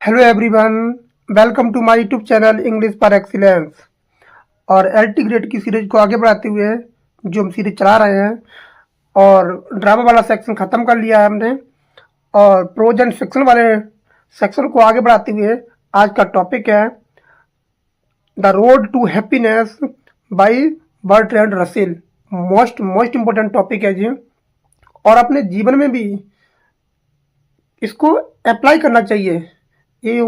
Hello everyone, welcome to my YouTube channel English par excellence. और LT grade की series को आगे बढ़ाते हुए जो हम सीरीज चला रहे हैं और ड्रामा वाला सेक्शन ख़त्म कर लिया है हमने और प्रोज एंड फिक्शन वाले सेक्शन को आगे बढ़ाते हुए आज का टॉपिक है the road to happiness by Bertrand Russell. Most important topic है जी, और अपने जीवन में भी इसको अप्लाई करना चाहिए। ये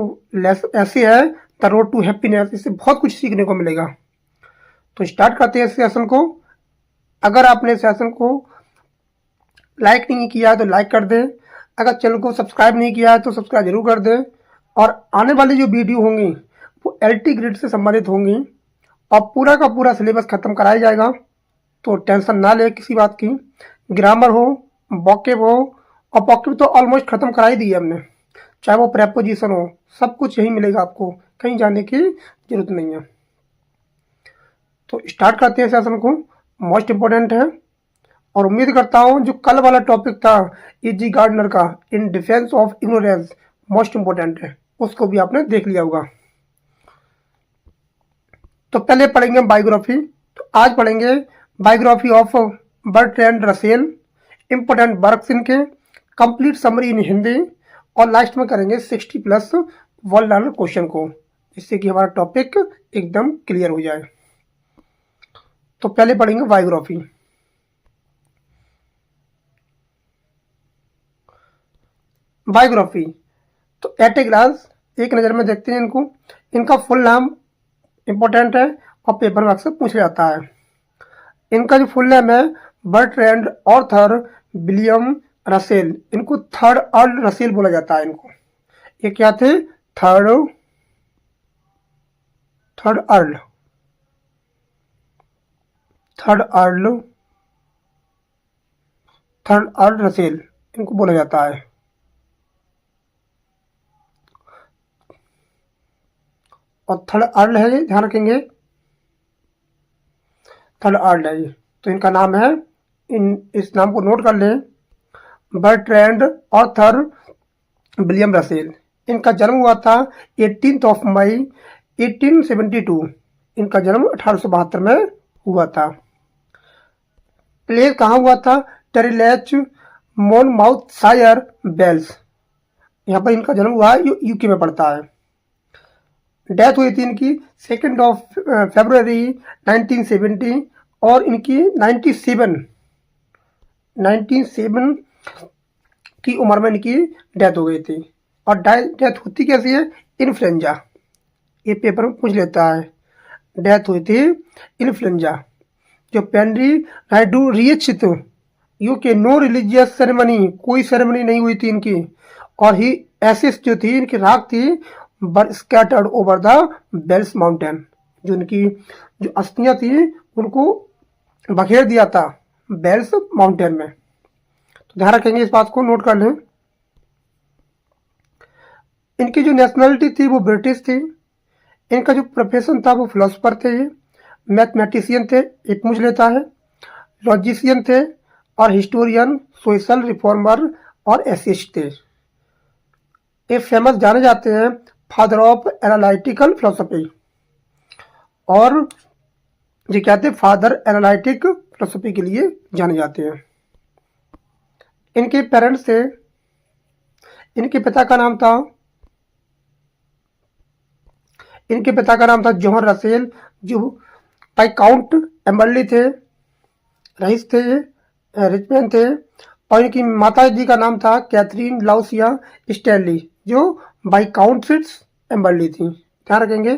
ऐसे है द रोड टू हैप्पीनेस, इससे बहुत कुछ सीखने को मिलेगा। तो स्टार्ट करते हैं इस सेशन को। अगर आपने सेशन को लाइक नहीं किया है तो लाइक कर दें, अगर चैनल को सब्सक्राइब नहीं किया है तो सब्सक्राइब जरूर कर दें। और आने वाली जो वीडियो होंगी वो एलटी ग्रेड से संबंधित होंगी और पूरा का पूरा सिलेबस खत्म कराया जाएगा, तो टेंशन ना ले किसी बात की। ग्रामर हो, वोकैब हो, और वोकैब तो ऑलमोस्ट खत्म करा ही दी है हमने, चाहे वो प्रेपोजिशन हो, सब कुछ यही मिलेगा आपको, कहीं जाने की जरूरत नहीं है। तो स्टार्ट करते हैं सेशन को, मोस्ट इम्पोर्टेंट है। और उम्मीद करता हूँ जो कल वाला टॉपिक था E.G. गार्डनर का in defence of ignorance, most important है, उसको भी आपने देख लिया होगा। तो पहले पढ़ेंगे बायोग्राफी। तो आज पढ़ेंगे biography of Bertrand Russell, important works इनके, कंप्लीट समरी इन हिंदी, और लास्ट में करेंगे 60+ वर्ल्ड लर्नर क्वेश्चन को, जिससे कि हमारा टॉपिक एकदम क्लियर हो जाए। तो पहले पढ़ेंगे बायोग्राफी। बायोग्राफी तो एट ए ग्लांस एक नज़र में देखते हैं इनको। इनका फुल नाम इम्पोर्टेंट है और पेपर में अक्सर पूछा जाता है। इनका जो फुल नेम है बर्ट्रैंड ऑर्थर विलियम रसेल, इनको थर्ड अर्ल रसेल बोला जाता है। इनको ये क्या थे? थर्ड अर्ल रसेल इनको बोला जाता है। और थर्ड अर्ल है, ये ध्यान रखेंगे, थर्ड अर्ल है ये। तो इनका नाम है, इस नाम को नोट कर लें, बर्ट्रैंड ऑर्थर विलियम रसेल। इनका जन्म हुआ था 18 मई 1872। इनका जन्म 1872 में हुआ था। प्लेस कहाँ हुआ था? टेरिलेच, मोनमाउथशायर, वेल्स, यहाँ पर इनका जन्म हुआ, यूके में पड़ता है। डेथ हुई थी इनकी 2 फरवरी 1970, और इनकी 97 की उम्र में इनकी डेथ हो गई थी। और डेथ होती कैसी है? इन्फ्लुएंजा, ये पेपर में पूछ लेता है। डेथ हुई थी इन्फ्लुएंजा। जो पेनरी नायडू रियचित यूके, नो रिलीजियस सेरेमनी, कोई सेरेमनी नहीं हुई थी इनकी। और ही एसिस जो थी, इनकी राख थी, were scattered over the Welsh mountain, जो इनकी जो अस्थियां थी उनको बखेर दिया था बेल्स माउंटेन में। तो ध्यान रखेंगे, इस बात को नोट कर लें। इनकी जो नेशनलिटी थी वो ब्रिटिश थी। इनका जो प्रोफेशन था वो फिलोसफर थे, ये मैथमेटिशियन थे, ये पूछ लेता है, लॉजिशियन थे, और हिस्टोरियन, सोशल रिफॉर्मर और एसिस्ट थे। ये फेमस जाने जाते हैं फादर ऑफ एनालिटिकल फिलोसफी, और ये क्या थे? फादर एनालिटिक फिलोसफी के लिए जाने जाते हैं। इनके पेरेंट्स थे, इनके पिता का नाम था जॉन रसेल, जो वाइकाउंट एम्बर्ली थे, रईस थे, रिचमैन थे। और इनकी माता जी का नाम था कैथरीन लाउसिया स्टैनली, जो वाइकाउंट्स एम्बर्ली थी। ध्यान रखेंगे,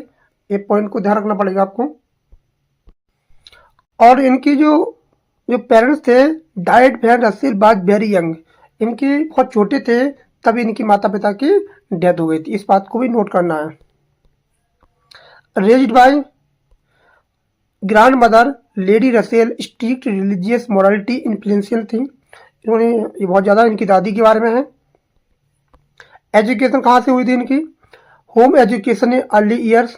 ये पॉइंट को ध्यान रखना पड़ेगा आपको। और इनकी जो पेरेंट्स थे, डाइड वैन रसेल बाज वेरी यंग, इनके बहुत छोटे थे तभी इनकी माता पिता की डेथ हो गई थी, इस बात को भी नोट करना है। Raised by grand mother lady Russell, strict religious morality influential थी। इन्होंने, ये बहुत ज़्यादा इनकी दादी के बारे में है। एजुकेशन कहाँ से हुई थी इनकी? Home education in early years,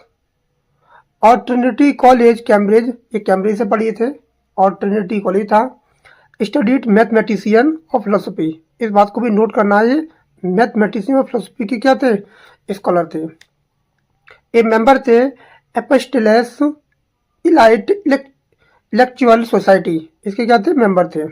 और ट्रिनिटी कॉलेज कैम्ब्रिज, ये कैम्ब्रिज से पढ़ी थे और ट्रिनिटी कॉलेज था। स्टडीड मैथमेटिशियन और फिलोसफी, इस बात को भी नोट करना है, मैथमेटिशियन और फिलोसफी के क्या थे? स्कॉलर थे। ये मेंबर थे एपिस्टलेस इलाइट इलेक्चुअल सोसाइटी, इसके क्या थे, मेंबर थे।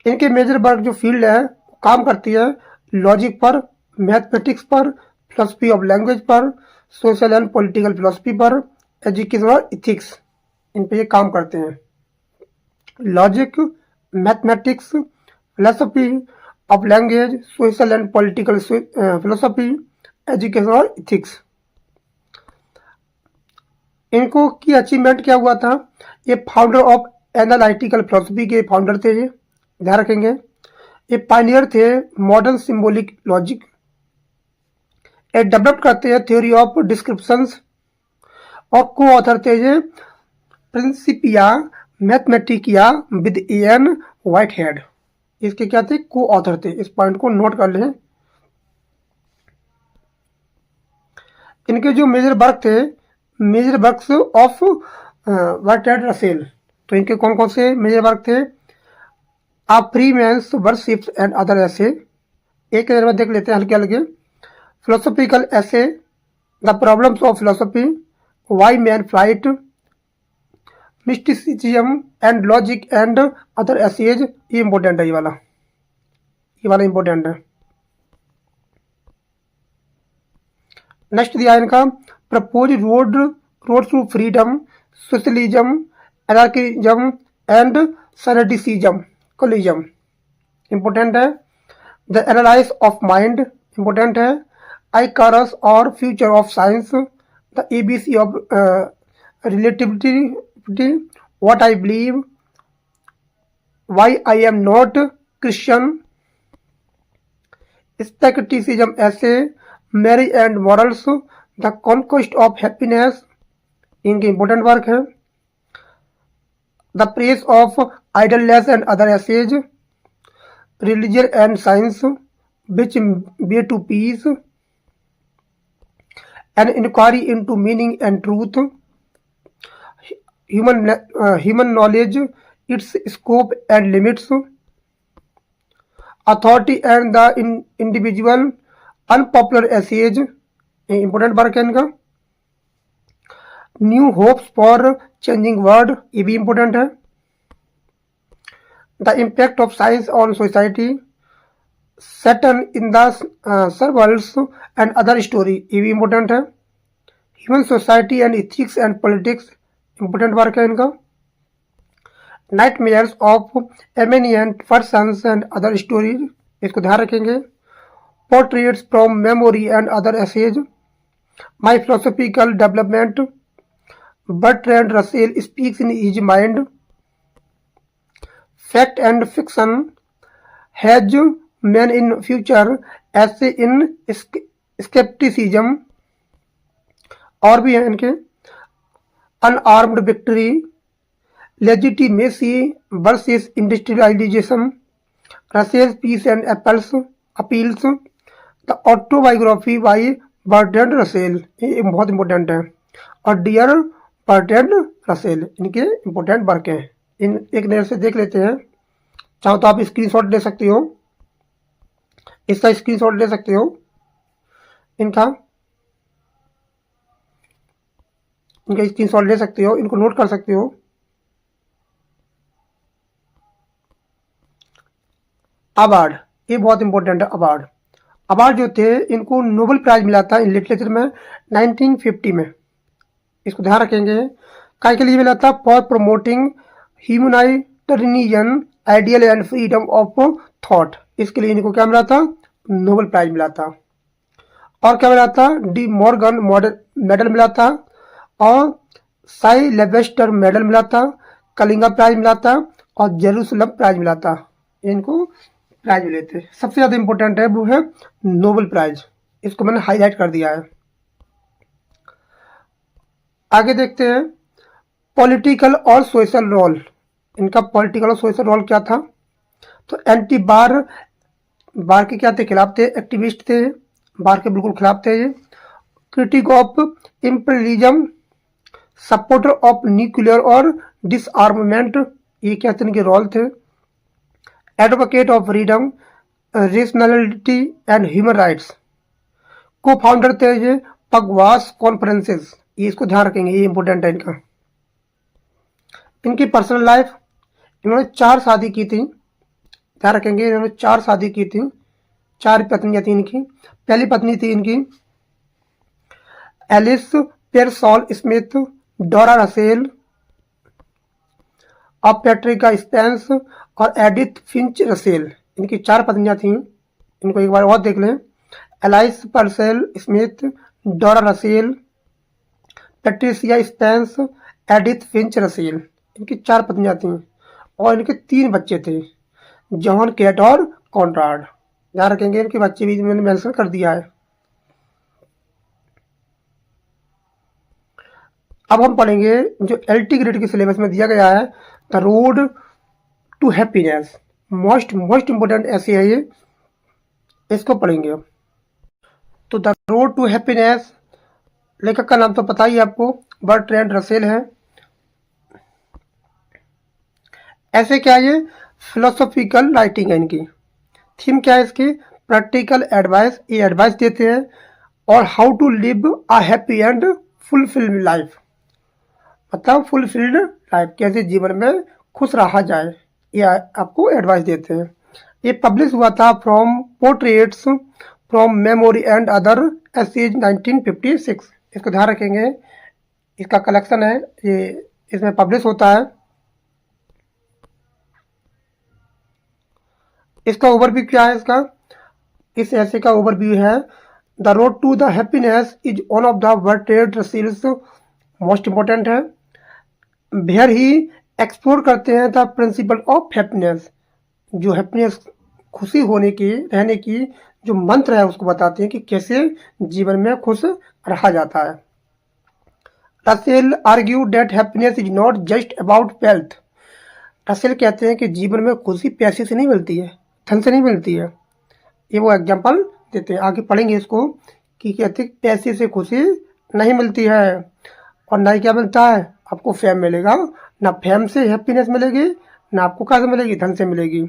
इनके मेजर वर्क जो फील्ड है काम करती है लॉजिक पर, मैथमेटिक्स पर, फिलोसफी ऑफ लैंग्वेज पर, सोशल एंड पॉलिटिकल फिलोसफी पर, एजुकेशन और इथिक्स, इन पे ये काम करते हैं। Logic, mathematics, philosophy of language, social and political philosophy, education और इथिक्स। इनको की अचीवमेंट क्या हुआ था, ये फाउंडर ऑफ एनालिटिकल फिलोसफी के फाउंडर थे, ये ध्यान रखेंगे। ये पायनियर थे मॉडर्न सिंबॉलिक लॉजिक। ये डेवलप करते हैं थ्योरी ऑफ डिस्क्रिप्शंस और को ऑथर थे ये Principia Mathematica with N Whitehead, इसके क्या थे, को ऑथर थे। इस पॉइंट को नोट कर लें। इनके जो मेजर वर्क थे, major works of Bertrand Russell, तो इनके कौन कौन से मेजर वर्क थे, a free man's worships and other essays, एक नजर में देख लेते हैं हल्के हल्के। Philosophical essays, the problems of philosophy, why men fight, mysticism and logic and other essays, ये इंपॉर्टेंट है, ये वाला इंपॉर्टेंट है। नेक्स्ट दिया है इनका proposed roads to freedom, socialism, anarchism and syndicalism, कोलिज्म, इंपॉर्टेंट है। The analysis of mind, important है। आइकारस और future of science, the ABC of relativity, what I believe, why I am not Christian, scepticism essays, marriage and morals, the conquest of happiness, इनके important work है। The praise of idleness and other essays, religion and science, which way to peace, an inquiry into meaning and truth, human knowledge, its scope and limits, authority and the individual, unpopular essays, important work है इनका। New hopes for changing world, ये भी important है। The impact of science on society, Satan in the suburbs and other story, ये भी important है। Human society and ethics and politics, important work है इनका। Nightmares of eminent persons and other stories, इसको ध्यान रखेंगे। Portraits from memory and other essays, my philosophical development, Bertrand Russell speaks in his mind, fact and fiction, has man in future, essays in scepticism, और भी हैं इनके। Unarmed victory, legitimacy versus industrialisation, Russell peace and appeals, the autobiography by Bertrand Russell, ये बहुत important है। और dear Bertrand Russell, इनके important work हैं। इन एक नज़र से देख लेते हैं, चाहो तो आप स्क्रीनशॉट ले सकते हो, इसका स्क्रीनशॉट ले सकते हो, इनका स्क्रीनशॉट ले सकते हो, इनको नोट कर सकते हो। अवार्ड, ये बहुत इंपॉर्टेंट है। अवार्ड जो थे, इनको नोबेल प्राइज मिला था इन लिटरेचर में 1950 में, इसको ध्यान रखेंगे। काय के लिए मिला था, for promoting humanitarian ideal and freedom of thought, इसके लिए इनको क्या मिला था, नोबेल प्राइज मिला था। और क्या मिला था, डी मॉर्गन मेडल मिला था, और साई लेवेस्टर मेडल मिला था, कलिंगा प्राइज मिला था, और जेरूसलम प्राइज मिला था। इनको प्राइज मिले थे। सबसे ज़्यादा इंपॉर्टेंट है वो है नोबेल प्राइज, इसको मैंने हाईलाइट कर दिया है। आगे देखते हैं पॉलिटिकल और सोशल रोल। इनका पॉलिटिकल और सोशल रोल क्या था, तो एंटी बार के क्या थे, खिलाफ थे, एक्टिविस्ट थे, बार के बिल्कुल खिलाफ थे ये। Critic of imperialism, supporter of nuclear और डिसआर्ममेंट, ये क्या थे, इनके रोल थे। Advocate of freedom, rationality and human rights, को फाउंडर थे ये पगवास कॉन्फ्रेंसेस, ये इसको ध्यान रखेंगे, ये इंपॉर्टेंट है इनका। इनकी पर्सनल लाइफ, इन्होंने 4 शादी की थी, ध्यान रखेंगे, इन्होंने 4 शादी की थी, 4 पत्नियां थी इनकी। पहली पत्नी थी इनकी एलिस पेरसॉल स्मिथ, डोरा रसेल और पैट्रिका स्पेंस और एडिथ फिंच रसेल, इनकी 4 पत्नियां थीं। इनको एक बार और देख लें, एलाइस पर्सेल स्मिथ, डोरा Russell, Patricia Spence, Edith Finch Russell, इनकी 4 पत्नियां थीं और इनके 3 बच्चे थे, जॉन, केट और कॉनराड। ध्यान रखेंगे, इनके बच्चे भी मैंने मेंशन कर दिया है। अब हम पढ़ेंगे जो LT ग्रेड के सिलेबस में दिया गया है, the road to happiness, most important essay है ये, इसको पढ़ेंगे। तो द रोड टू हैप्पीनेस, लेखक का नाम तो पता ही आपको, बर्ट्रैंड रसेल है। ऐसे क्या है, ये फिलोसॉफिकल राइटिंग है इनकी। थीम क्या है इसकी, प्रैक्टिकल एडवाइस, ये एडवाइस देते हैं, और how to live a happy and fulfilled life, मतलब फुलफिल्ड लाइफ, कैसे जीवन में खुश रहा जाए, ये आपको एडवाइस देते हैं। ये पब्लिश हुआ था from portraits from memory and other essays 1956, इसको ध्यान रखेंगे, इसका कलेक्शन है ये, इसमें पब्लिश होता है। इसका ओवरव्यू क्या है, इसका इस ऐसे का ओवरव्यू है, the road to the happiness is one of the Bertrand Russell's, most important है। वेयर ही एक्सप्लोर करते हैं द प्रिंसिपल ऑफ हैप्पीनेस, जो हैप्पीनेस खुशी होने की, रहने की जो मंत्र है उसको बताते हैं कि कैसे जीवन में खुश रहा जाता है। Russell argue that happiness is not just about wealth, Russell कहते हैं कि जीवन में खुशी पैसे से नहीं मिलती है, धन से नहीं मिलती है, ये वो एग्जाम्पल देते हैं। आगे पढ़ेंगे इसको कि कहते हैं पैसे से खुशी नहीं मिलती है, और ना ही क्या मिलता है, आपको फेम मिलेगा, ना फेम से हैप्पीनेस मिलेगी, ना आपको कहाँ से मिलेगी, धन से मिलेगी,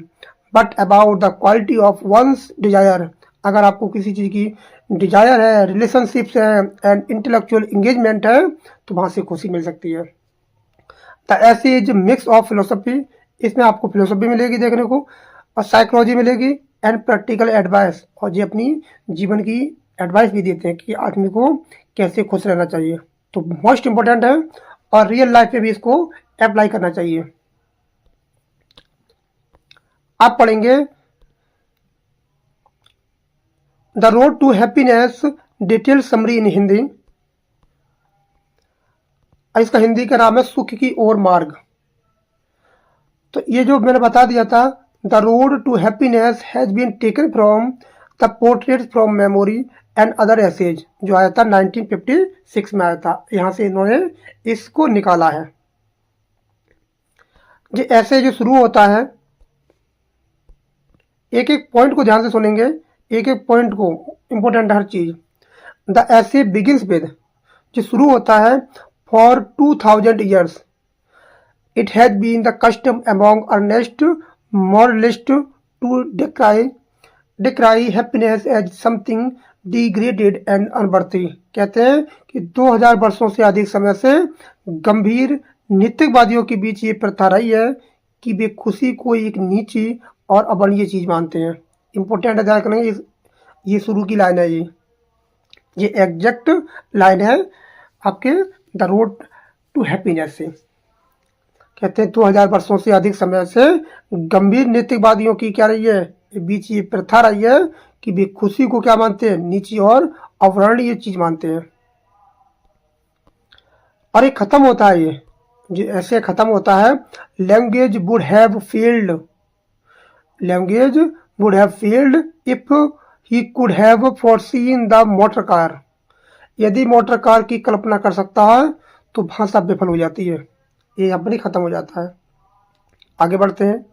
but about the quality of one's desire, अगर आपको किसी चीज़ की डिजायर है, रिलेशनशिप्स है एंड इंटेलेक्चुअल इंगेजमेंट है, तो वहाँ से खुशी मिल सकती है। द ऐसे इज मिक्स ऑफ फिलोसफी, इसमें आपको फिलोसफी मिलेगी देखने को, और साइकोलॉजी मिलेगी एंड प्रैक्टिकल एडवाइस, और ये अपनी जीवन की एडवाइस भी देते हैं कि आदमी को कैसे खुश रहना चाहिए, तो मोस्ट इंपॉर्टेंट है, और रियल लाइफ में भी इसको अप्लाई करना चाहिए। आप पढ़ेंगे the road to happiness detail summary in Hindi, इसका हिंदी का नाम है सुख की ओर मार्ग। तो ये जो मैंने बता दिया था, the road to happiness has been taken from the portraits from memory and other essays, जो आया था 1956 में आया था, यहाँ से इन्होंने इसको निकाला है। ये ऐसे जो शुरू होता है, एक एक पॉइंट को ध्यान से सुनेंगे, एक एक पॉइंट को, इंपॉर्टेंट हर चीज। द ऐसे बिगिंस विद, जो शुरू होता है, for 2000 years it has been the custom among earnest moralist to decry happiness as something degraded and unworthy, कहते हैं कि 2000 वर्षों से अधिक समय से गंभीर नैतिकवादियों के बीच ये प्रथा रही है कि वे खुशी को एक नीची और अवर्णीय चीज मानते हैं। इंपॉर्टेंट है, ध्यान करेंगे, ये शुरू की लाइन है, ये एग्जैक्ट लाइन है आपके द रोड टू हैप्पीनेस से। कहते हैं 2000 वर्षों से अधिक समय से गंभीर नैतिकवादियों की क्या रही है, बीच ये प्रथा रही है कि वे खुशी को क्या मानते हैं, नीची और अवर्णीय चीज मानते हैं। और ये खत्म होता है, ये जो ऐसे खत्म होता है, language would have failed, language would have failed if he could have foreseen the motor car, यदि मोटर कार की कल्पना कर सकता है तो भाषा विफल हो जाती है, ये अपनी खत्म हो जाता है। आगे बढ़ते हैं।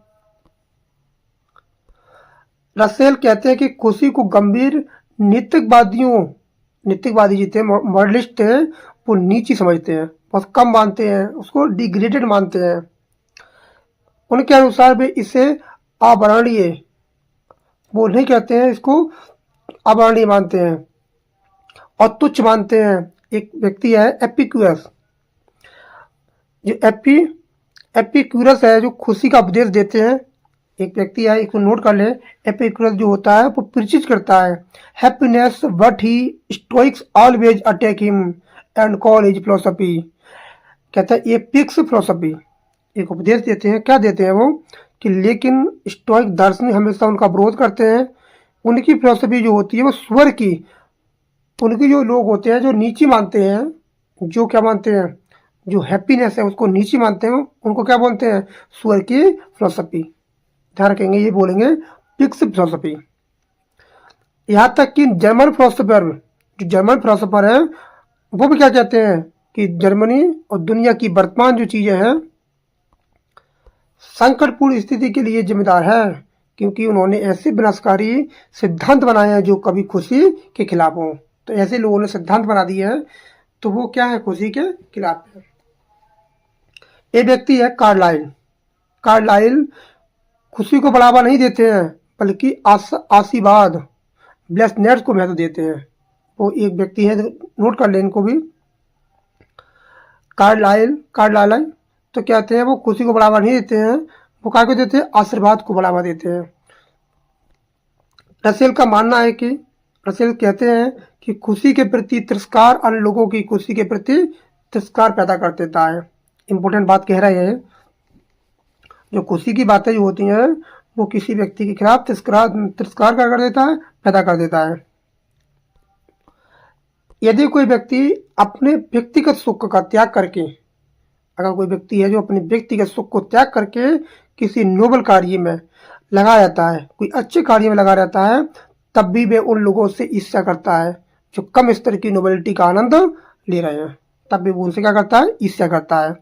रसेल कहते हैं कि खुशी को गंभीर नैतिकवादी जी थे, मॉरलिस्ट थे, वो नीची समझते हैं, बहुत कम मानते हैं, उसको डिग्रेडेड मानते हैं। उनके अनुसार वे इसे अवर्णीय, वो नहीं कहते हैं, इसको अवर्णीय मानते हैं। और तुच्छ मानते हैं। एक व्यक्ति है एपिक्यूरस। जो एपिक्यूरस है, जो खुशी का उपदेश देते हैं। एक व्यक्ति है, इसको नोट कर ले। एपिक्यूरस जो होता है वो प्रीचिज करता है happiness, but he Stoics always attack him and call his philosophy. कहता है ये पिक्स फिलोसफी, एक उपदेश देते हैं। क्या देते हैं वो कि लेकिन स्टोइक दार्शनिक हमेशा उनका विरोध करते हैं। उनकी फिलोसफी जो होती है वो स्वर की, उनके जो लोग होते हैं जो नीची मानते हैं, जो क्या मानते हैं, जो हैप्पीनेस है उसको नीची मानते हैं, उनको क्या बोलते हैं, स्वर की फिलोसफी। ध्यान रखेंगे, ये बोलेंगे पिक्स फिलोसफी। यहाँ तक कि जर्मन फिलोसफर, जो जर्मन फिलोसफर है वो भी क्या कहते हैं कि जर्मनी और दुनिया की वर्तमान जो चीजें हैं संकटपूर्ण स्थिति के लिए जिम्मेदार है, क्योंकि उन्होंने ऐसे विनाशकारी सिद्धांत बनाए हैं जो कभी खुशी के खिलाफ हों। तो ऐसे लोगों ने सिद्धांत बना दिए हैं तो वो क्या है, खुशी के खिलाफ है। ये व्यक्ति है कार्लाइल। कार्लाइल खुशी को बढ़ावा नहीं देते हैं बल्कि आशीर्वाद, ब्लेसनेस को महत्व देते हैं। वो एक व्यक्ति है, नोट कर लें इनको भी। कार्लाइल तो कहते हैं वो खुशी को बढ़ावा नहीं देते हैं, वो क्या को देते हैं, आशीर्वाद को बढ़ावा देते हैं। रसेल का मानना है कि, रसेल कहते हैं कि खुशी के प्रति तिरस्कार अन्य लोगों की खुशी के प्रति तिरस्कार पैदा कर देता है। इंपॉर्टेंट बात कह रहे हैं, जो खुशी की बातें जो होती हैं वो किसी व्यक्ति के खिलाफ तिरस्कार क्या कर देता है, पैदा कर देता है। यदि कोई व्यक्ति अपने व्यक्तिगत सुख का त्याग करके, अगर कोई व्यक्ति है जो अपने व्यक्तिगत सुख को त्याग करके किसी नोबल कार्य में लगा रहता है, कोई अच्छे कार्य में लगा रहता है, तब भी वे उन लोगों से ईर्ष्या करता है जो कम स्तर की नोबेलिटी का आनंद ले रहे हैं, तब भी वो उनसे क्या करता है, ईर्ष्या करता है।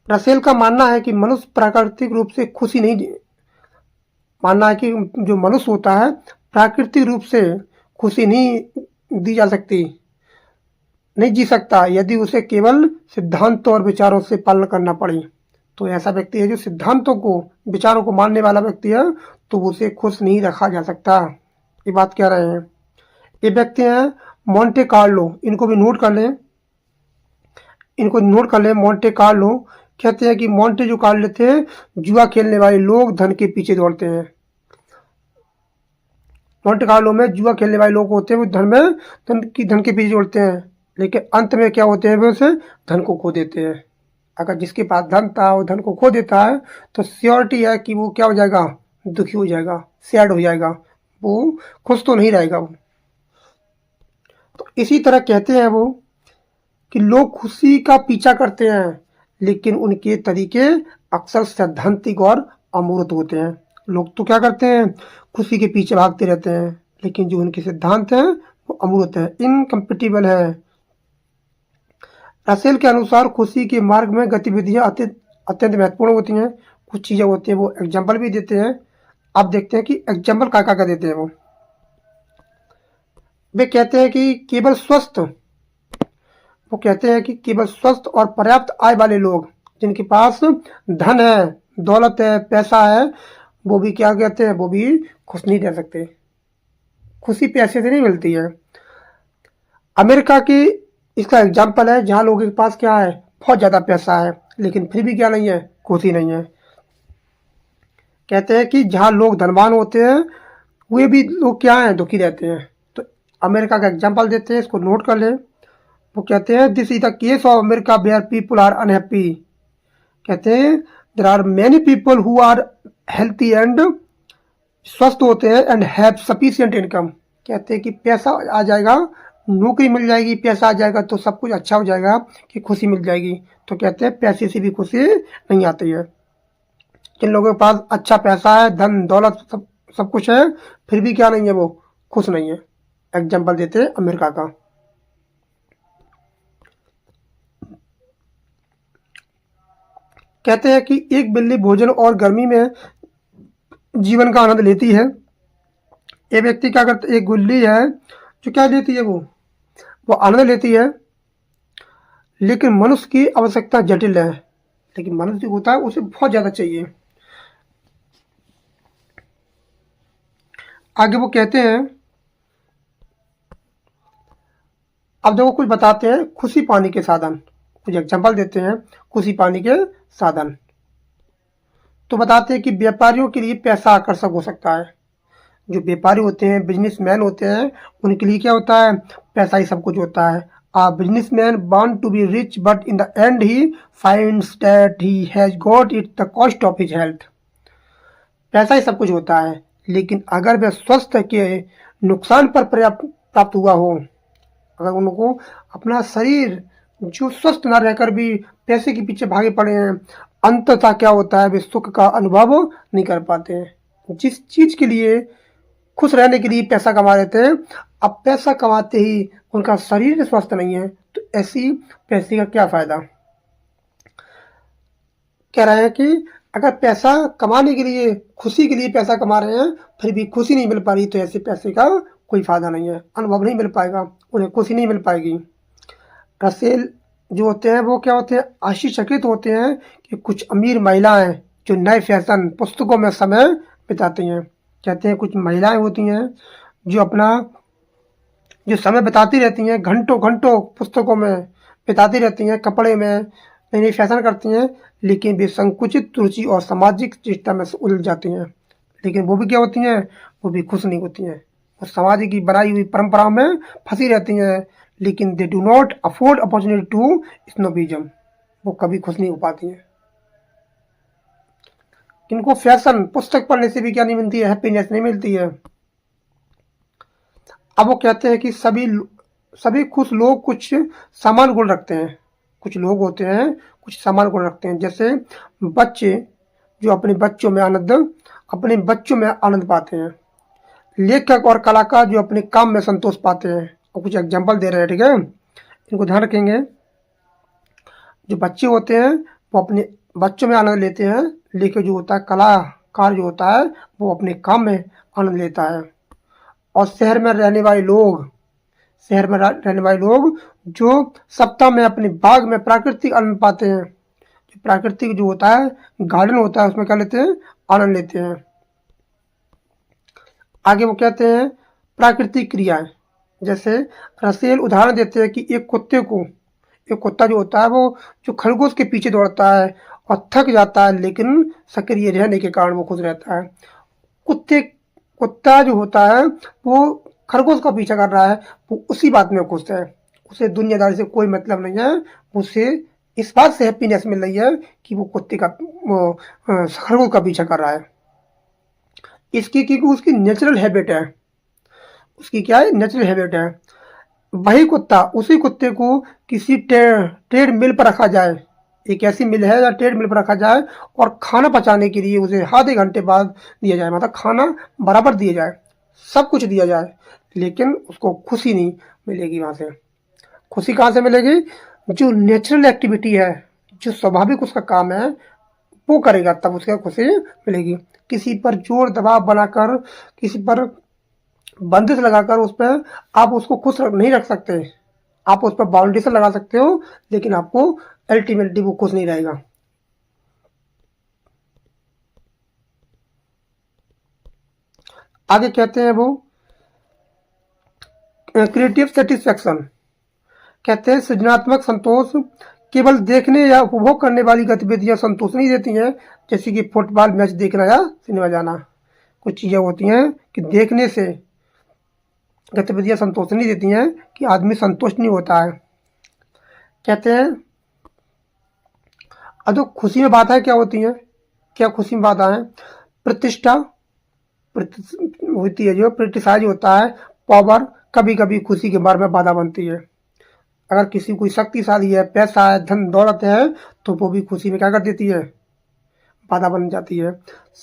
रसेल का मानना है कि मनुष्य प्राकृतिक रूप से खुशी नहीं, मानना है कि जो मनुष्य होता है प्राकृतिक रूप से खुशी नहीं दी जा सकती, नहीं जी सकता यदि उसे केवल सिद्धांतों और विचारों से पालन करना पड़े। तो ऐसा व्यक्ति है जो सिद्धांतों को, विचारों को मानने वाला व्यक्ति है, तो उसे खुश नहीं रखा जा सकता। ये बात कह रहे हैं। ये व्यक्ति हैं मोंटे कार्लो, इनको भी नोट कर लें, इनको नोट कर लें। मोंटे कार्लो कहते हैं कि मोंटे जो कार्लो थे, जुआ खेलने वाले लोग धन के पीछे दौड़ते हैं। मोंटे कार्लो में जुआ खेलने वाले लोग होते हैं, वो धन के पीछे दौड़ते हैं, लेकिन अंत में क्या होते हैं, वे उसे धन को खो देते हैं। अगर जिसके पास धन था वो धन को खो देता है तो श्योरिटी है कि वो क्या हो जाएगा, दुखी हो जाएगा, सैड हो जाएगा, वो खुश तो नहीं रहेगा वो। तो इसी तरह कहते हैं वो कि लोग खुशी का पीछा करते हैं लेकिन उनके तरीके अक्सर सैद्धांतिक और अमूर्त होते हैं। लोग तो क्या करते हैं, खुशी के पीछे भागते रहते हैं, लेकिन जो उनके सिद्धांत हैं वो अमूर्त है, इनकम्पेटिबल है। रसेल के अनुसार खुशी के मार्ग में गतिविधियां अत्यंत महत्वपूर्ण होती हैं। कुछ चीज़ें होती हैं, वो एग्जाम्पल भी देते हैं। आप देखते हैं कि एग्जाम्पल क्या देते हैं वे कहते हैं कि केवल स्वस्थ और पर्याप्त आय वाले लोग, जिनके पास धन है, दौलत है, पैसा है, वो भी क्या कहते हैं, वो भी खुश नहीं रह सकते। खुशी पैसे से नहीं मिलती है। अमेरिका की इसका एग्जाम्पल है, जहाँ लोगों के पास क्या है, बहुत ज़्यादा पैसा है, लेकिन फिर भी क्या नहीं है, खुशी नहीं है। कहते हैं कि जहाँ लोग धनवान होते हैं वे भी लोग क्या हैं, दुखी रहते हैं। तो अमेरिका का एग्जाम्पल देते हैं, इसको नोट कर लें। वो कहते हैं this is the case of America where people are unhappy. कहते हैं there are many people who are healthy and, स्वस्थ होते हैं, एंड हैव सफिशिएंट इनकम। कहते हैं कि पैसा आ जाएगा, नौकरी मिल जाएगी, पैसा आ जाएगा तो सब कुछ अच्छा हो जाएगा, कि खुशी मिल जाएगी। तो कहते हैं पैसे से भी खुशी नहीं आती है। जिन लोगों के पास अच्छा पैसा है, धन दौलत सब कुछ है, फिर भी क्या नहीं है, वो खुश नहीं है। एग्जाम्पल देते हैं अमेरिका का। कहते हैं कि एक बिल्ली भोजन और गर्मी में जीवन का आनंद लेती है। ये व्यक्ति क्या करता है, एक बिल्ली है जो क्या लेती है, वो आनंद लेती है, लेकिन मनुष्य की आवश्यकता जटिल है। लेकिन मनुष्य जो होता है उसे बहुत ज़्यादा चाहिए। आगे वो कहते हैं अब देखो कुछ बताते हैं खुशी पाने के साधन, कुछ एग्जांपल देते हैं खुशी पाने के साधन। तो बताते हैं कि व्यापारियों के लिए पैसा आकर्षक हो सकता है। जो व्यापारी होते हैं, बिजनेसमैन होते हैं, उनके लिए क्या होता है, पैसा ही सब कुछ होता है। A businessman want to be rich, but in the end he finds that he has got it the cost of his health. पैसा ही सब कुछ होता है, लेकिन अगर वह स्वस्थ के नुकसान पर प्राप्त हुआ हो, अगर उनको अपना शरीर जो स्वस्थ ना रहकर भी पैसे के पीछे भागे पड़े हैं, अंततः क्या होता है, वे सुख का अनुभव नहीं कर पाते हैं। जिस चीज के लिए खुश रहने के लिए पैसा कमा रहे थे, अब पैसा कमाते ही उनका शरीर स्वस्थ नहीं है, तो ऐसी पैसे का क्या फायदा। कह रहे हैं कि अगर पैसा कमाने के लिए, खुशी के लिए पैसा कमा रहे हैं, फिर भी खुशी नहीं मिल पा रही, तो ऐसे पैसे का कोई फायदा नहीं है, अनुभव नहीं मिल पाएगा, उन्हें खुशी नहीं मिल पाएगी। रसेल जो होते हैं वो क्या होते हैं, आश्चर्यचकित होते हैं कि कुछ अमीर महिलाएं जो नए फैशन पुस्तकों में समय बिताती हैं। कहते हैं कुछ महिलाएं होती हैं जो अपना जो समय बिताती रहती हैं, घंटों घंटों पुस्तकों में बिताती रहती हैं, कपड़े में नई नई फैशन करती हैं, लेकिन वे संकुचित रुचि और सामाजिक चेष्टा में उलझ जाती हैं। लेकिन वो भी क्या होती हैं, वो भी खुश नहीं होती हैं, वो समाज की बनाई हुई परंपराओं में फंसी रहती हैं, लेकिन they do not afford opportunity to snobbism, वो कभी खुश नहीं हो पाती हैं। इनको फैशन पुस्तक पढ़ने से भी क्या नहीं मिलती है, हैप्पीनेस नहीं मिलती है। अब वो कहते हैं कि सभी खुश लोग कुछ समान गुण रखते हैं। कुछ लोग होते हैं कुछ समान गुण रखते हैं, जैसे बच्चे जो अपने बच्चों में आनंद पाते हैं, लेखक और कलाकार जो अपने काम में संतोष पाते हैं। और कुछ एग्जांपल दे रहे हैं, ठीक है, इनको ध्यान रखेंगे। जो बच्चे होते हैं वो अपने बच्चों में आनंद लेते हैं, लेखक जो होता है, कलाकार जो होता है, वो अपने काम में आनंद लेता है। और शहर में रहने वाले लोग जो सप्ताह में अपने बाग में प्राकृतिक आनंद पाते हैं, जो प्राकृतिक जो होता है, गार्डन होता है, उसमें क्या लेते हैं, आनंद लेते हैं। आगे वो कहते हैं प्राकृतिक क्रियाएं, जैसे रसेल उदाहरण देते हैं कि एक कुत्ता जो होता है वो जो खरगोश के पीछे दौड़ता है और थक जाता है, लेकिन सक्रिय रहने के कारण वो खुश रहता है। कुत्ता जो होता है वो खरगोश का पीछा कर रहा है, वो उसी बात में खुश है, उसे दुनियादारी से कोई मतलब नहीं है, उसे इस बात से हैप्पीनेस मिल रही है कि वो खरगोश का पीछा कर रहा है। इसकी क्योंकि उसकी नेचुरल हैबिट है, उसकी क्या है, नेचुरल हैबिट है। वही कुत्ता, उसी कुत्ते को किसी ट्रेड मिल पर रखा जाए, एक ऐसी मिल है या ट्रेड मिल पर रखा जाए और खाना पचाने के लिए उसे आधे घंटे बाद दिया जाए, मतलब खाना बराबर दिया जाए, सब कुछ दिया जाए, लेकिन उसको खुशी नहीं मिलेगी। वहां से खुशी कहाँ से मिलेगी, जो नेचुरल एक्टिविटी है, जो स्वाभाविक उसका काम है, वो करेगा तब उसको खुशी मिलेगी। किसी पर जोर दबाव बनाकर, किसी पर बंदिश लगाकर उस पर आप उसको खुश नहीं रख सकते। आप उस पर बाउंडेशन लगा सकते हो, लेकिन आपको अल्टीमेटली वो खुश नहीं रहेगा। आगे कहते हैं वो क्रिएटिव सेटिस्फैक्शन, कहते हैं सृजनात्मक संतोष केवल देखने या उपभोग करने वाली गतिविधियां संतोष नहीं देती हैं, जैसे कि फुटबॉल मैच देखना या सिनेमा जाना। कुछ चीजें होती हैं कि देखने से गतिविधियां संतोष नहीं देती हैं, कि आदमी संतुष्ट नहीं होता है। कहते हैं अब खुशी में बाधाएं क्या होती हैं, क्या खुशी में बाधाएं, प्रतिष्ठा होती है, जो क्रिटिसाइज होता है, पावर कभी कभी खुशी के बारे में बाधा बनती है। अगर किसी कोई शक्तिशाली है, पैसा है, धन दौलत है, तो वो भी खुशी में क्या कर देती है, बाधा बन जाती है।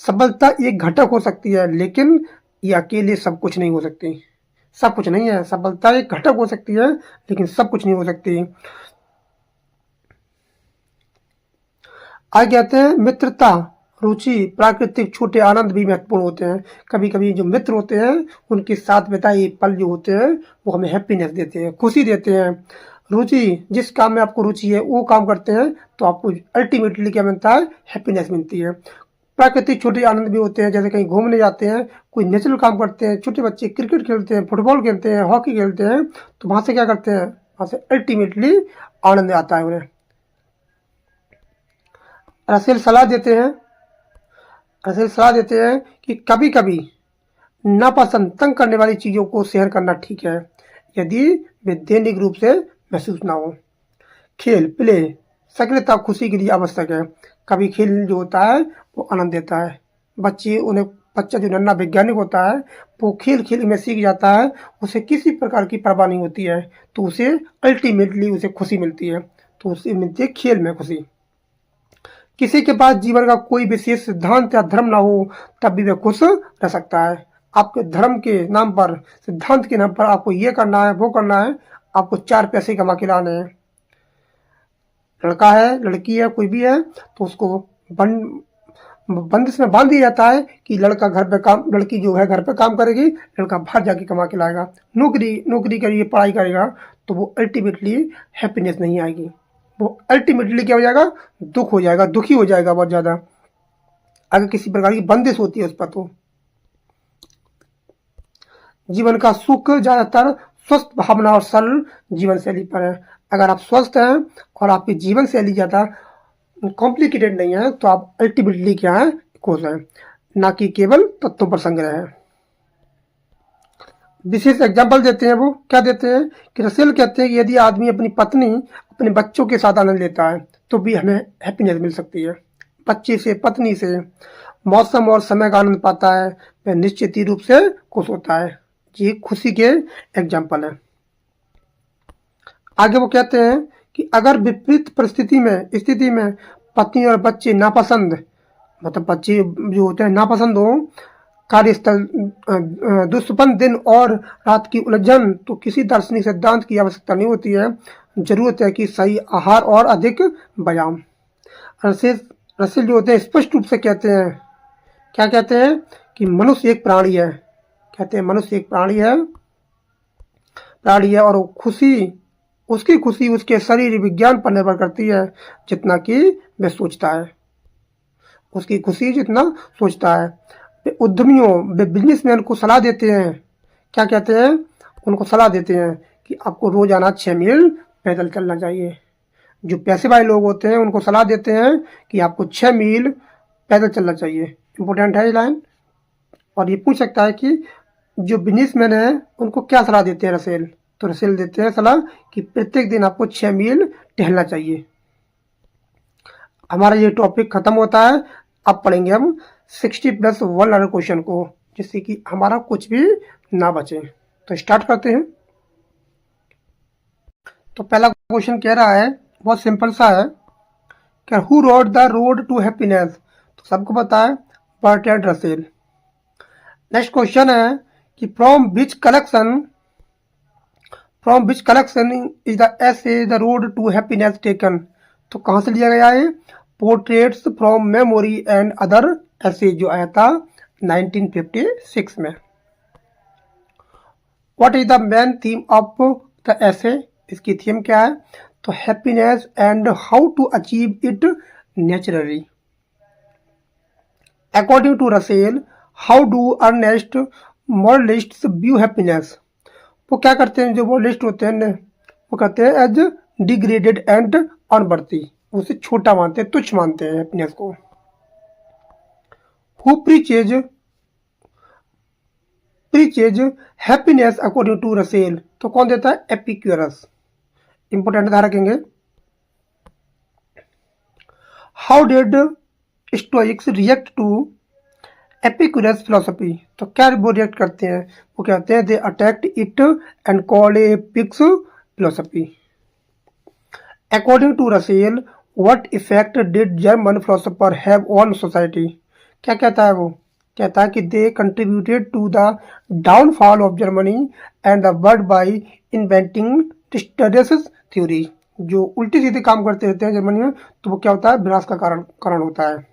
सफलता एक घटक हो सकती है, लेकिन ये अकेले सब कुछ नहीं हो सकती, सब कुछ नहीं है। सफलता एक घटक हो सकती है, लेकिन सब कुछ नहीं हो सकती। आगे कहते हैं मित्रता, रुचि, प्राकृतिक छोटे आनंद भी महत्वपूर्ण होते हैं। कभी कभी जो मित्र होते हैं, उनके साथ बिताए पल जो होते हैं, वो हमें हैप्पीनेस देते हैं, खुशी देते हैं। रुचि, जिस काम में आपको रुचि है वो काम करते हैं, तो आपको अल्टीमेटली क्या मिलता है, हैप्पीनेस मिलती है। प्राकृतिक छोटे आनंद भी होते हैं, जैसे कहीं घूमने जाते हैं, कोई नेचुरल काम करते हैं, छोटे बच्चे क्रिकेट खेलते हैं, फुटबॉल खेलते हैं, हॉकी खेलते हैं, तो वहाँ से क्या करते हैं, वहां से अल्टीमेटली आनंद आता है उन्हें। रसेल सलाह देते हैं कि कभी कभी नापसंद तंग करने वाली चीज़ों को शेयर करना ठीक है, यदि वे दैनिक रूप से महसूस ना हो। खेल प्ले सक्रियता खुशी के लिए आवश्यक है। कभी खेल जो होता है वो आनंद देता है। बच्चा जो नन्हा वैज्ञानिक होता है वो खेल खेल में सीख जाता है, उसे किसी प्रकार की परवाह नहीं होती है, तो उसे अल्टीमेटली उसे खुशी मिलती है, तो उसे मिलती है खेल में खुशी। किसी के पास जीवन का कोई विशेष सिद्धांत या धर्म ना हो तब भी वह खुश रह सकता है। आपके धर्म के नाम पर, सिद्धांत के नाम पर आपको ये करना है वो करना है, आपको 4 पैसे कमा के लाने हैं। लड़का है लड़की है कोई भी है तो उसको बंदिश में बांध दिया जाता है कि लड़की जो है घर पे काम करेगी, लड़का बाहर जाके कमा के लाएगा, नौकरी करेगी, पढ़ाई करेगा, तो वो अल्टीमेटली हैप्पीनेस नहीं आएगी, वो अल्टीमेटली क्या हो जाएगा, दुख हो जाएगा, दुखी हो जाएगा बहुत ज़्यादा, अगर किसी प्रकार की बंदिश होती है उस पर। तो जीवन का सुख ज़्यादातर स्वस्थ भावना और सरल जीवन शैली पर है। अगर आप स्वस्थ हैं और आपकी जीवन शैली ज़्यादा कॉम्प्लिकेटेड नहीं है तो आप अल्टीमेटली क्या है, खुश हैं, ना कि केवल तत्वों पर संग्रह है। विशेष एग्जाम्पल देते हैं, वो क्या देते हैं कि रसेल कहते हैं कि यदि आदमी अपनी पत्नी अपने बच्चों के साथ आनंद लेता है तो भी हमें हैप्पीनेस मिल सकती है। बच्चे से, पत्नी से, मौसम और समय का आनंद पाता है, वह निश्चित ही रूप से खुश होता है। ये खुशी के एग्जाम्पल है। आगे वो कहते हैं कि अगर विपरीत स्थिति में पत्नी और बच्चे नापसंद, मतलब बच्चे जो होते हैं नापसंद हो, कार्यस्थल दुष्पन्न दिन और रात की उलझन, तो किसी दार्शनिक सिद्धांत की आवश्यकता नहीं होती है। जरूरत है कि सही आहार और अधिक व्यायाम। रसेल जो होते हैं स्पष्ट रूप से कहते हैं, क्या कहते हैं कि मनुष्य एक प्राणी है, कहते हैं मनुष्य एक प्राणी है और उसकी खुशी उसके शरीर विज्ञान पर निर्भर करती है जितना कि वह सोचता है, उसकी खुशी जितना सोचता है। वे उद्यमियों, वे बिजनेसमैन को सलाह देते हैं, क्या कहते हैं, उनको सलाह देते हैं कि आपको रोजाना 6 मील पैदल चलना चाहिए। जो पैसे वाले लोग होते हैं उनको सलाह देते हैं कि आपको 6 मील पैदल चलना चाहिए। इंपॉर्टेंट है ये लाइन। और ये पूछ सकता है कि जो बिजनेसमैन है उनको क्या सलाह देते हैं रसेल, तो रसेल देते हैं सलाह कि प्रत्येक दिन आपको 6 मील टहलना चाहिए। हमारा ये टॉपिक खत्म होता है। अब पढ़ेंगे हम 60+1 लर्नर क्वेश्चन को, जिससे कि हमारा कुछ भी ना बचे। तो स्टार्ट करते हैं। तो पहला क्वेश्चन कह रहा है, बहुत सिंपल सा है, कि who road the road to happiness, तो सबको पता है बर्ट्रैंड रसेल। नेक्स्ट क्वेश्चन है कि from which collection is the essay the road to happiness taken, तो कहाँ से लिया गया है, portraits from memory and other essays, जो आया था 1956 में। What is the main theme of the essay, इसकी थीम क्या है, तो happiness and how to achieve it naturally. According to Russell, how do earnest moralists view happiness, वो क्या करते हैं, जो मॉरलिस्ट होते हैं वो कहते हैं एज डिग्रेडेड एंड अनवर्थी, उसे छोटा मानते हैं, तुच्छ मानते हैं हैप्पीनेस को। Who preaches happiness according to Russell, तो कौन देता है, एपिक्यूरस। इंपोर्टेंट ध्यान रखेंगे। How did Stoics react to Epicurus philosophy, तो क्या वो रिएक्ट करते हैं, वो कहते हैं they attacked it and called a pig's philosophy. According to Russell, what effect did German philosopher have on society, क्या कहता है, वो कहता है कि they contributed to the downfall of Germany and the world by inventing डिस्टर्स theory, जो उल्टी सीधे काम करते रहते हैं जर्मनी में, तो वो क्या होता है, विनाश का कारण होता है।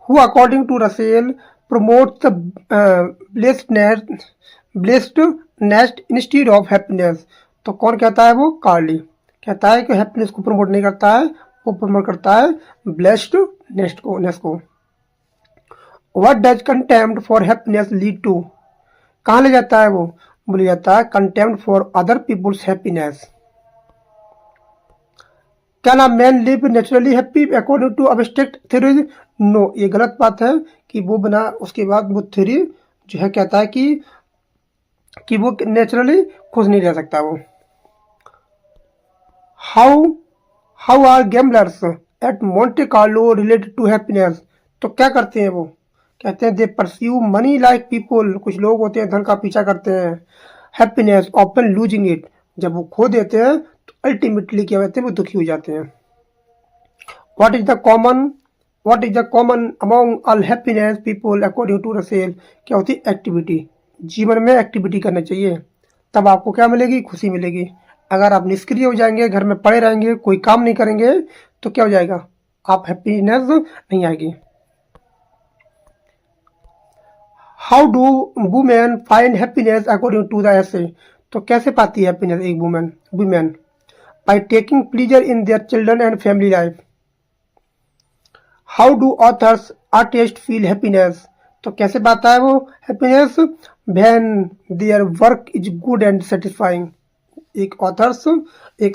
Who according to Russell promotes the blessedness instead of happiness, तो कौन कहता है, वो कार्ली कहता है कि हैप्पीनेस को प्रमोट नहीं करता है, वो प्रमोट करता है ब्लेस्डनेस को। What does contempt for happiness lead to, कहाँ ले जाता है वो, बोला जाता है contempt for other people's happiness. क्या ना man live naturally happy according to abstract theories? No, ये गलत बात है कि वो बना उसके बाद वो थ्योरी जो है कहता है कि वो नेचुरली खुश नहीं रह सकता वो। How how are gamblers at Monte Carlo related to happiness? तो क्या करते हैं वो? कहते हैं they pursue money like people. कुछ लोग होते हैं धन का पीछा करते हैं। हैप्पीनेस ऑफन लूजिंग इट, जब वो खो देते हैं तो अल्टीमेटली क्या होते हैं, वो दुखी हो जाते हैं। What is the common what is the common among all happiness people according to Russell? क्या होती है? एक्टिविटी। जीवन में एक्टिविटी करना चाहिए, तब आपको क्या मिलेगी? खुशी मिलेगी। अगर आप निष्क्रिय हो जाएंगे, घर में पड़े रहेंगे, कोई काम नहीं करेंगे, तो क्या हो जाएगा? आप हैप्पीनेस नहीं आएगी। How do women find happiness according to the essay? तो कैसे पाती है हैप्पीनेस एक women? By taking pleasure in their children and family life. How do authors artist feel happiness? तो कैसे पाता है वो happiness? When their work is good and satisfying. एक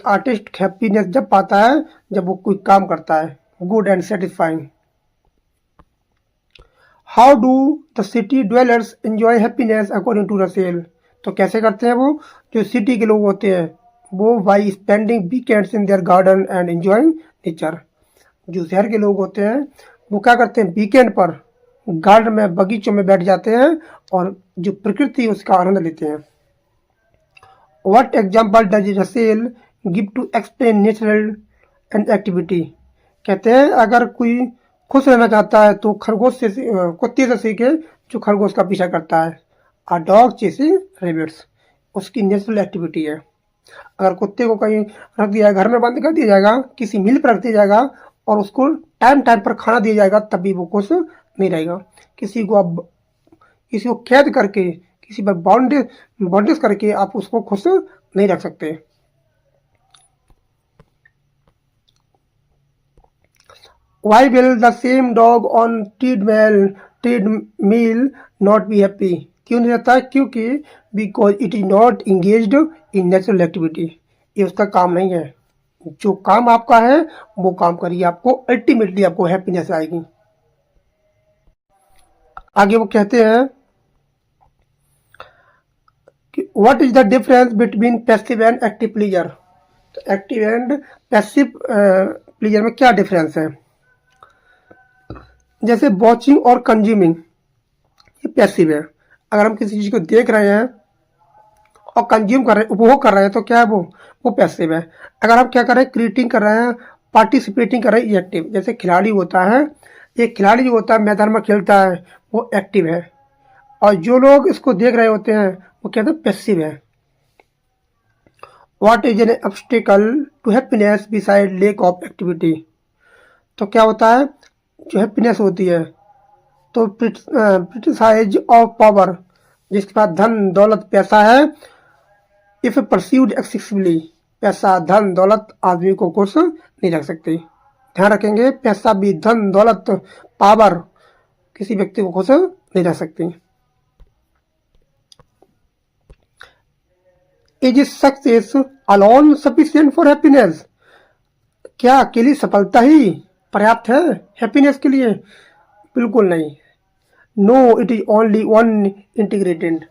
आर्टिस्ट हैप्पीनेस जब पाता है जब वो कोई काम करता है good and satisfying. How do the city dwellers enjoy happiness according to Russell? तो कैसे करते हैं वो जो सिटी के लोग होते हैं? वो by spending weekends in their garden and enjoying nature. जो शहर के लोग होते हैं वो क्या करते हैं? वीकेंड पर गार्डन में, बगीचों में बैठ जाते हैं और जो प्रकृति है उसका आनंद लेते हैं। What example does Russell give to explain natural and activity? कहते हैं अगर कोई खुश रहना चाहता है तो कुत्ते से सीखे जो खरगोश का पीछा करता है। आ डॉग चेसिंग रैबिट्स उसकी नेचुरल एक्टिविटी है। अगर कुत्ते को कहीं रख दिया, घर में बंद कर दिया जाएगा, किसी मिल पर रख दिया जाएगा और उसको टाइम टाइम पर खाना दिया जाएगा, तभी वो खुश नहीं रहेगा। किसी को कैद करके, किसी पर बॉन्डेज करके आप उसको खुश नहीं रख सकते। Why will the same dog on treadmill not be happy? क्यों नहीं रहता है? क्योंकि because it is not engaged in natural activity. ये उसका काम नहीं है। जो काम आपका है वो काम करिए, आपको अल्टीमेटली आपको हैप्पीनेस आएगी। आगे वो कहते हैं कि what is the difference between passive and active pleaser? तो एक्टिव एंड पैसिव प्लीजर में क्या डिफरेंस है? जैसे वॉचिंग और कंज्यूमिंग, ये पैसिव है। अगर हम किसी चीज को देख रहे हैं और कंज्यूम कर रहे हैं, उपभोग कर रहे हैं, तो क्या है वो पैसिव है। अगर हम क्या कर रहे हैं? क्रिएटिंग कर रहे हैं, पार्टिसिपेटिंग कर रहे हैं, ये एक्टिव। जैसे खिलाड़ी होता है, एक खिलाड़ी जो होता है मैदान में खेलता है, वो एक्टिव है, और जो लोग इसको देख रहे होते हैं वो कहते हैं पैसिव है। What is an obstacle to happiness beside lack of activity? तो क्या होता है? जो हैप्पीनेस होती है तो प्रिटिसाइज ऑफ पावर, जिसके पास धन दौलत पैसा है, इफ परस्यूड एक्सेसिवली, पैसा धन दौलत आदमी को खुश नहीं रख सकती। ध्यान रखेंगे, पैसा भी, धन दौलत, पावर किसी व्यक्ति को खुश नहीं रख सकती। Is success alone sufficient for happiness? क्या अकेली सफलता ही पर्याप्त है हैप्पीनेस के लिए? बिल्कुल नहीं। No, it is only one integrated.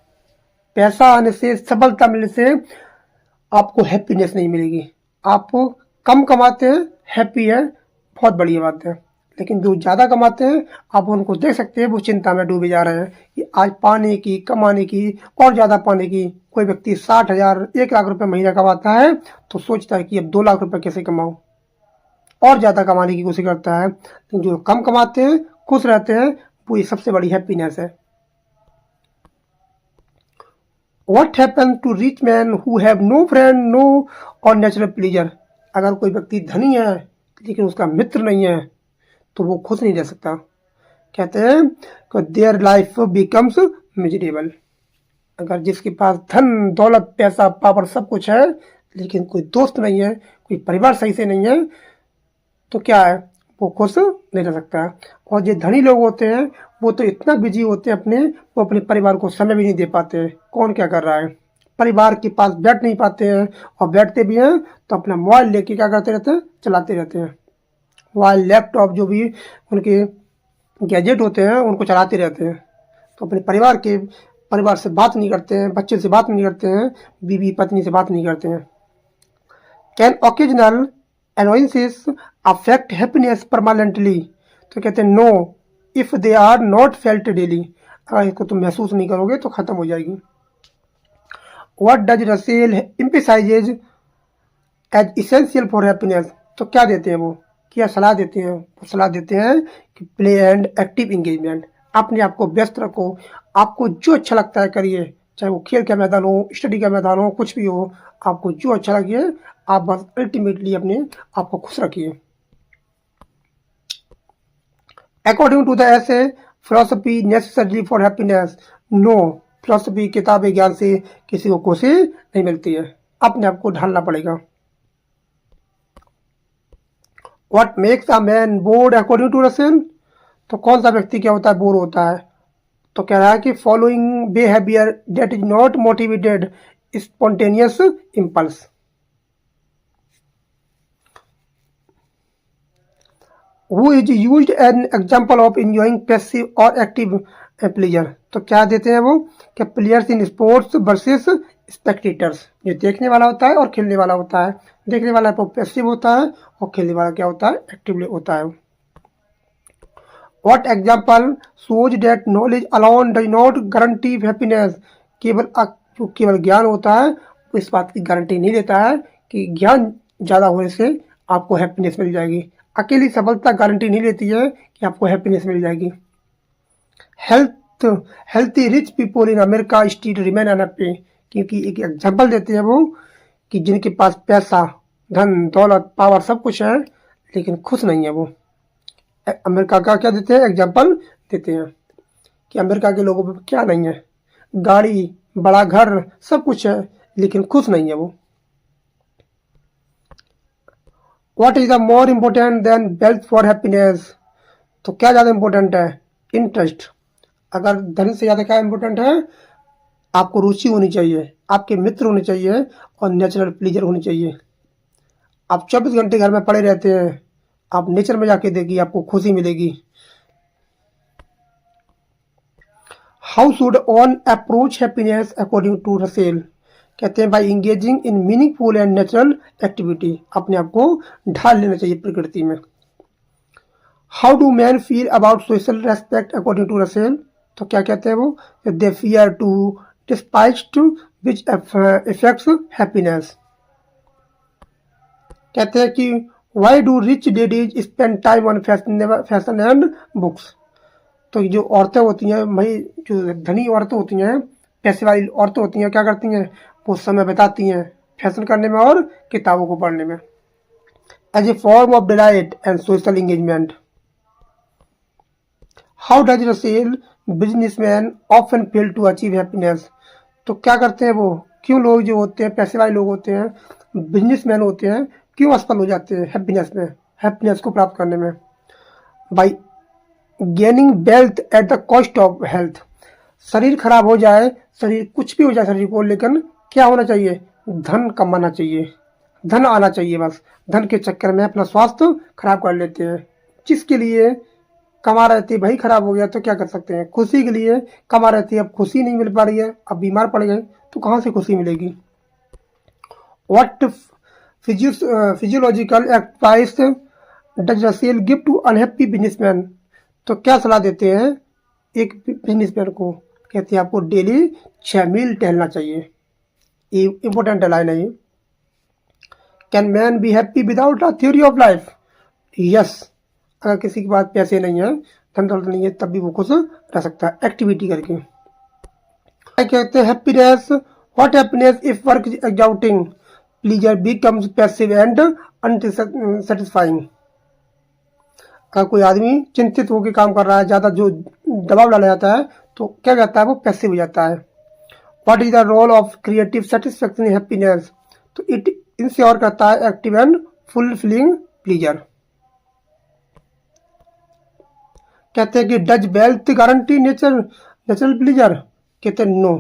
पैसा आने से, सफलता मिलने से आपको हैप्पीनेस नहीं मिलेगी। आप कम कमाते हैं, हैप्पी है, बहुत बढ़िया बात है। लेकिन जो ज़्यादा कमाते हैं आप उनको देख सकते हैं, वो चिंता में डूबे जा रहे हैं कि आज पाने की, कमाने की और ज़्यादा पाने की। कोई व्यक्ति 60,000, 1 लाख रुपए महीना कमाता है तो सोचता है कि अब 2 लाख रुपए कैसे कमाऊं, और ज़्यादा कमाने की कोशिश करता है। लेकिन जो कम कमाते हैं, खुश रहते हैं, वो ये सबसे बड़ी हैप्पीनेस है। What happens to rich men who have no friend, no और नेचुरल प्लीजर? अगर कोई व्यक्ति धनी है लेकिन उसका मित्र नहीं है तो वो खुश नहीं रह सकता। कहते हैं कि देयर लाइफ बिकम्स मिजरेबल। अगर जिसके पास धन दौलत पैसा पावर सब कुछ है लेकिन कोई दोस्त नहीं है, कोई परिवार सही से नहीं है, तो क्या है? वो खुश नहीं रह सकता। और जो धनी लोग होते हैं वो तो इतना बिजी होते हैं वो अपने परिवार को समय भी नहीं दे पाते। कौन क्या कर रहा है, परिवार के पास बैठ नहीं पाते हैं, और बैठते भी हैं तो अपना मोबाइल लेके क्या करते रहते हैं, चलाते रहते हैं। मोबाइल, लैपटॉप, जो भी उनके गैजेट होते हैं उनको चलाते रहते हैं। तो अपने परिवार से बात नहीं करते हैं, बच्चे से बात नहीं करते हैं, बीवी पत्नी से बात नहीं करते हैं। Can occasional annoyances affect happiness permanently? तो कहते हैं no if they are not felt daily. अगर इसको तुम महसूस नहीं करोगे तो खत्म हो जाएगी। What does Russell emphasises as essential for happiness? तो क्या देते हैं वो, क्या सलाह देते हैं? वो सलाह देते हैं कि प्ले एंड एक्टिव एंगेजमेंट। अपने आप को व्यस्त रखो, आपको जो अच्छा लगता है करिए, चाहे वो खेल का मैदान हो, स्टडी का मैदान हो, कुछ भी हो, आपको जो अच्छा लगे आप बस अल्टीमेटली अपने आप को खुश रखिए। According to the essay philosophy necessary for happiness? No, philosophy किताब ज्ञान से किसी को खुशी नहीं मिलती है, अपने आप को ढालना पड़ेगा। What makes a man bored according to Russell? तो कौन सा व्यक्ति क्या होता है, बोर होता है? तो कह रहा है कि following behaviour that is not motivated spontaneous impulse. Who is used an example of enjoying passive or active pleasure? तो क्या देते हैं वो कि players in sports versus spectators. जो देखने वाला होता है और खेलने वाला होता है। देखने वाला वो पैसिव होता है और खेलने वाला क्या होता है, एक्टिव होता है। What example shows that knowledge alone does not guarantee happiness? जो केवल ज्ञान होता है वो इस बात की गारंटी नहीं देता है कि ज्ञान ज़्यादा होने से आपको हैप्पीनेस मिल जाएगी। अकेली सफलता गारंटी नहीं देती है कि आपको हैप्पीनेस मिल जाएगी। Healthy rich people in America still remain unhappy. क्योंकि एक एग्जांपल देते हैं वो कि जिनके पास पैसा, धन दौलत, पावर सब कुछ है लेकिन खुश नहीं है वो। अमेरिका का क्या देते हैं, एग्जांपल देते हैं कि अमेरिका के लोगों पे क्या नहीं है, गाड़ी, बड़ा घर, सब कुछ है लेकिन खुश नहीं है वो। What is the more important then wealth for happiness? तो क्या ज़्यादा इम्पोर्टेंट है, इंटरेस्ट। अगर धन से ज़्यादा क्या इम्पोर्टेंट है, आपको रुचि होनी चाहिए, आपके मित्र होने चाहिए और नेचुरल प्लीजर होनी चाहिए। आप 24 घंटे घर में पड़े रहते हैं, आप नेचर में जाके देखिए, आपको खुशी मिलेगी। How should one approach happiness according to Russell? कहते हैं by engaging in meaningful and natural activity. अपने आप को ढाल लेना चाहिए प्रकृति में। How do man feel about social respect according to Russell? तो क्या कहते हैं वो, they fear to despised which effects happiness. कहते हैं कि why do rich ladies spend time on fashion and books? तो जो औरतें होती हैं, भाई जो धनी औरतें होती हैं, पैसे वाली औरतें होती हैं, क्या करती हैं, वो समय बिताती हैं फैशन करने में और किताबों को पढ़ने में। As a form of delight and social engagement. How does Russell businessman often fail to achieve happiness? तो क्या करते हैं वो, क्यों लोग जो होते हैं, पैसे वाले लोग होते हैं, बिजनेसमैन होते हैं, क्यों असफल हो जाते हैं हैप्पीनेस को प्राप्त करने में? By gaining wealth at the cost of health. शरीर खराब हो जाए, शरीर कुछ भी हो जाए शरीर को, लेकिन क्या होना चाहिए, धन कमाना चाहिए, धन आना चाहिए। बस धन के चक्कर में अपना स्वास्थ्य खराब कर लेते हैं। जिसके लिए कमा रहे थे वही खराब हो गया तो क्या कर सकते हैं। खुशी के लिए कमा रहे थे, अब खुशी नहीं मिल पा रही है, अब बीमार पड़ गए तो कहाँ से खुशी मिलेगी। What physiological advice does Russell give to unhappy businessman? तो क्या सलाह देते हैं एक बिजनेसमैन को? कहते हैं आपको डेली 6 मील टहलना चाहिए। ये इंपॉर्टेंट लाइन है ये। Can man be happy without a theory of life? Yes, अगर किसी के पास पैसे नहीं है, धन दौलत नहीं है, तब भी वो खुश रह सकता है एक्टिविटी करके। कहते हैं happiness, what happiness if work is exhausting, pleasure becomes passive and unsatisfying. अगर कोई आदमी चिंतित होकर काम कर रहा है, ज़्यादा जो दबाव डाला जाता है तो क्या जाता है, वो पैसिव हो जाता है। What is the role of creative satisfaction in happiness? तो इट इंश्योर करता है एक्टिव एंड फुलफिलिंग प्लीजर। कहते हैं कि does wealth guarantee natural pleasure? कहते हैं नो,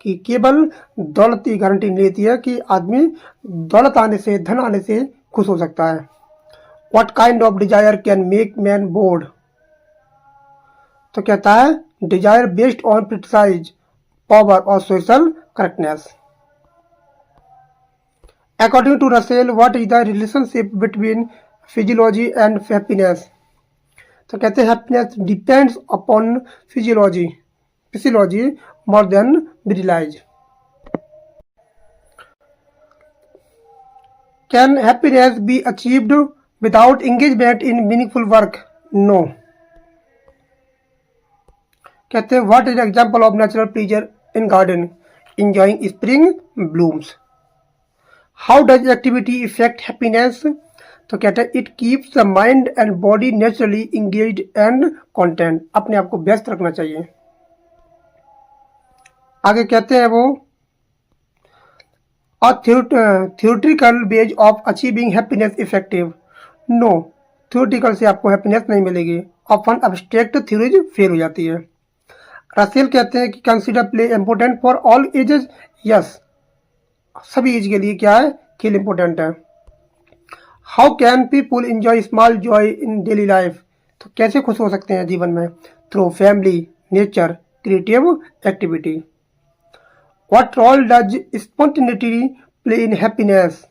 कि केवल दौलत की गारंटी नहीं देती है कि आदमी दौलत आने से, धन आने से खुश हो सकता है। What kind of desire can make man bored? तो कहता है desire based on precise power और social correctness. According to Russell, what is the relationship between physiology and happiness? तो कहते हैं happiness depends upon physiology more than we realise. Can happiness be achieved without engagement in meaningful work? No. कहते हैं what is example of natural pleasure in garden? Enjoying spring blooms. How does activity effect happiness? तो कहते हैं it keeps the mind and body naturally engaged and content. अपने आप को व्यस्त रखना चाहिए। आगे कहते हैं वो theoretical base of achieving happiness effective? No, theoretical से आपको हैप्पीनेस नहीं मिलेगी। ऑफन एब्स्ट्रैक्ट थ्योरीज फेल हो जाती है। रसेल कहते हैं कि consider play important for all ages? Yes, सभी एज के लिए क्या है, खेल इम्पोर्टेंट है। How can people enjoy small joy in daily life? तो कैसे खुश हो सकते हैं जीवन में? Through family, nature, creative activity. What role does spontaneity play in happiness?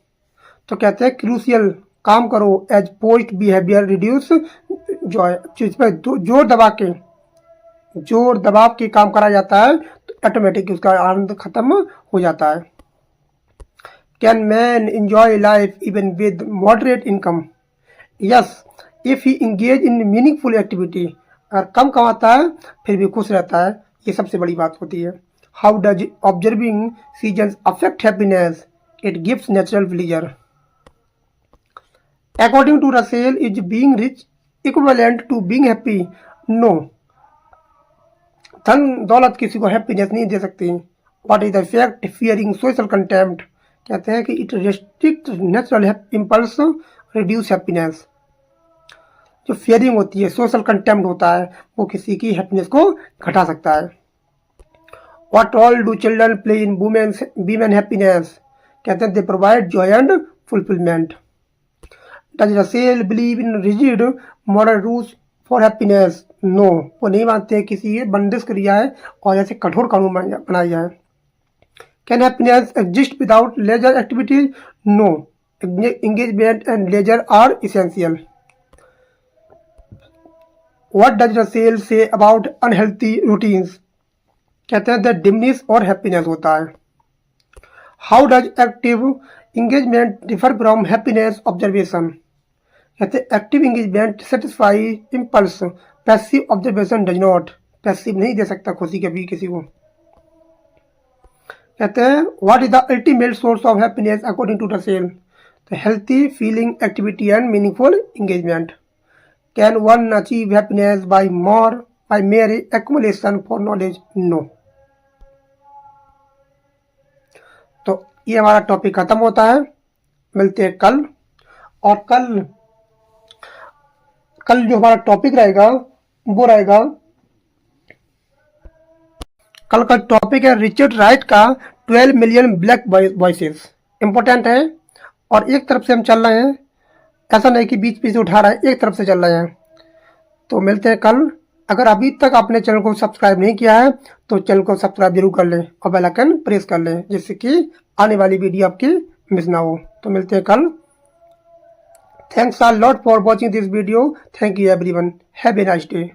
तो कहते हैं क्रूशियल काम करो as post behaviour reduce joy. जिस पर जोर दबा के काम करा जाता है तो ऑटोमेटिक उसका आनंद खत्म हो जाता है। Can man enjoy life even with moderate income? Yes, if he engage in meaningful activity. अगर कम कमाता है फिर भी खुश रहता है, ये सबसे बड़ी बात होती है। How does observing seasons affect happiness? It gives natural pleasure. According to Russell, is being rich equivalent to being happy? No, धन दौलत किसी को हैप्पीनेस नहीं दे सकती। What is the effect fearing social contempt? कहते हैं कि it restrict natural impulse reduce happiness. जो फियरिंग होती है, सोशल कंटेम्प्ट होता है, वो किसी की हैप्पीनेस को घटा सकता है। What role do children play in women happiness? कहते हैं they provide joy and fulfilment. Does Russell believe in rigid moral rules for happiness? No, वो नहीं मानते किसी बंदिश क्रिया है और ऐसे कठोर कानून बनाया जाए। Can happiness exist without leisure activities? No, engagement and leisure are essential. What does Russell say about unhealthy routines? कहते हैं that diminish और happiness होता है। How does active engagement differ from happiness observation? कहते हैं active engagement satisfy impulse, passive observation does not. passive नहीं दे सकता खुशी कभी किसी को। कहते हैं what is the ultimate source of happiness according to Russell? तो healthy feeling, activity and meaningful engagement. Can one achieve happiness by mere accumulation for knowledge? No. तो ये हमारा टॉपिक खत्म होता है। मिलते हैं कल। और कल जो हमारा टॉपिक रहेगा वो रहेगा, कल का टॉपिक है रिचर्ड राइट का 12 मिलियन ब्लैक वॉइसेस। इंपॉर्टेंट है और एक तरफ से हम चल रहे हैं, ऐसा नहीं कि बीच से उठा रहा है, एक तरफ से चल रहे हैं। तो मिलते हैं कल। अगर अभी तक आपने चैनल को सब्सक्राइब नहीं किया है तो चैनल को सब्सक्राइब जरूर कर लें और बेल आइकन प्रेस कर लें, जिससे कि आने वाली वीडियो आपकी मिस ना हो। तो मिलते हैं कल। Thanks a lot for watching this video. Thank you everyone. Have a nice day.